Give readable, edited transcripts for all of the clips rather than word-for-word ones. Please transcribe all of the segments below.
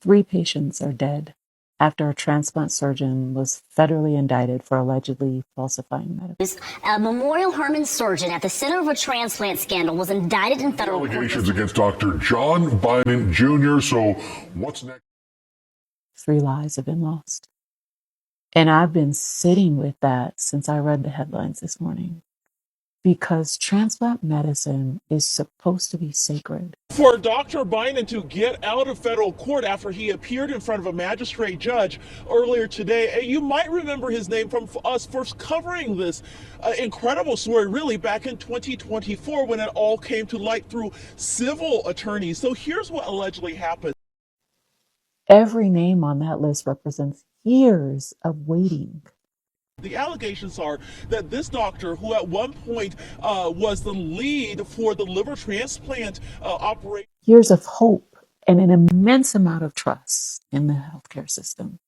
3 patients are dead after a transplant surgeon was federally indicted for allegedly falsifying medical. A Memorial Hermann surgeon at the center of a transplant scandal was indicted in federal court. Allegations against Dr. John Biden Jr. So what's next? 3 lives have been lost. And I've been sitting with that since I read the headlines this morning, because transplant medicine is supposed to be sacred. For Dr. Biden to get out of federal court after he appeared in front of a magistrate judge earlier today, you might remember his name from us first covering this incredible story, really, back in 2024 when it all came to light through civil attorneys. So here's what allegedly happened. Every name on that list represents years of waiting. The allegations are that this doctor, who at one point was the lead for the liver transplant operation, Years of hope and an immense amount of trust in the healthcare system.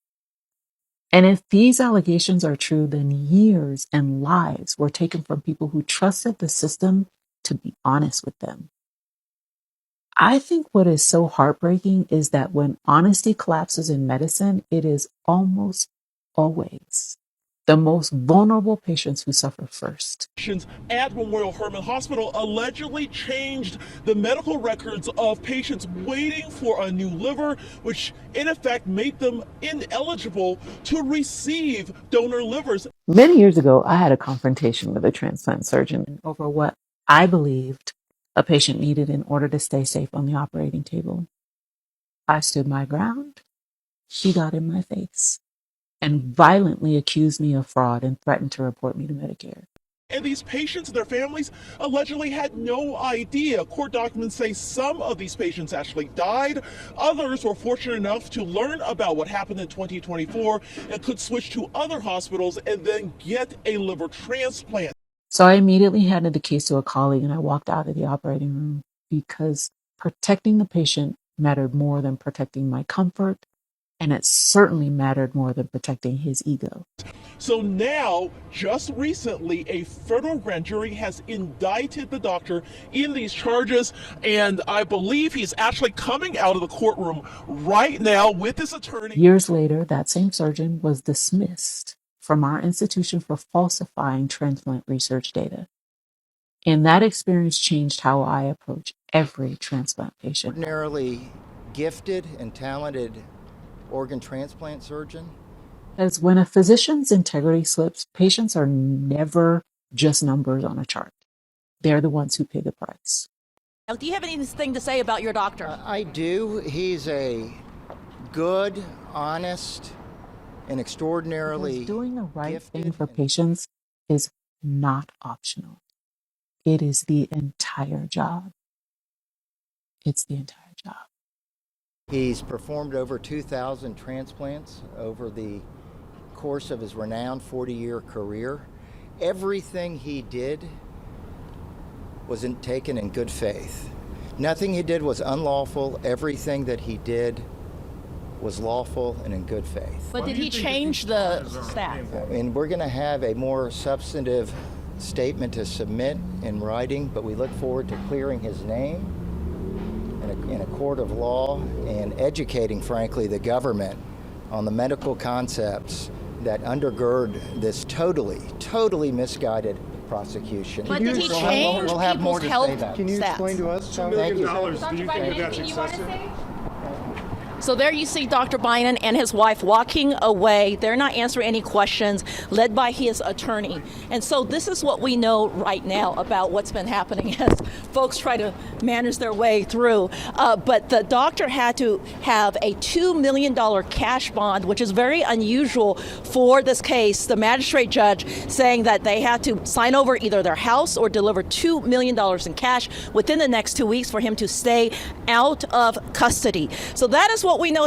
And if these allegations are true, then years and lives were taken from people who trusted the system to be honest with them. I think what is so heartbreaking is that when honesty collapses in medicine, it is almost always the most vulnerable patients who suffer first. At Memorial Hermann Hospital allegedly changed the medical records of patients waiting for a new liver, which in effect made them ineligible to receive donor livers. Many years ago, I had a confrontation with a transplant surgeon over what I believed a patient needed in order to stay safe on the operating table. I stood my ground. She got in my face and violently accused me of fraud and threatened to report me to Medicare. And these patients and their families allegedly had no idea. Court documents say some of these patients actually died. Others were fortunate enough to learn about what happened in 2024 and could switch to other hospitals and then get a liver transplant. So I immediately handed the case to a colleague and I walked out of the operating room, because protecting the patient mattered more than protecting my comfort, and it certainly mattered more than protecting his ego. So now, just recently, a federal grand jury has indicted the doctor in these charges, and I believe he's actually coming out of the courtroom right now with his attorney. Years later, that same surgeon was dismissed from our institution for falsifying transplant research data. And that experience changed how I approach every transplant patient. Ordinarily gifted and talented organ transplant surgeon. As when a physician's integrity slips, patients are never just numbers on a chart. They're the ones who pay the price. Do you have anything to say about your doctor? I do. He's a good, honest, and extraordinarily Because doing the right gifted thing for patients is not optional. It is the entire job. It's the entire job. He's performed over 2,000 transplants over the course of his renowned 40-year career. Everything he did was taken in good faith. Nothing he did was unlawful. Everything that he did was lawful and in good faith. But did he change the staff? And we're going to have a more substantive statement to submit in writing, but we look forward to clearing his name in a court of law and educating, frankly, the government on the medical concepts that undergird this totally misguided prosecution. But did he change we'll have more people's to say health that. Can you stats? explain to us? $2 million. Thank you. Do you think that's excessive? So there you see Dr. Biden and his wife walking away. They're not answering any questions, led by his attorney. And so this is what we know right now about what's been happening as folks try to manage their way through. But the doctor had to have a $2 million cash bond, which is very unusual for this case. The magistrate judge saying that they had to sign over either their house or deliver $2 million in cash within the next 2 weeks for him to stay out of custody. So that is what we know.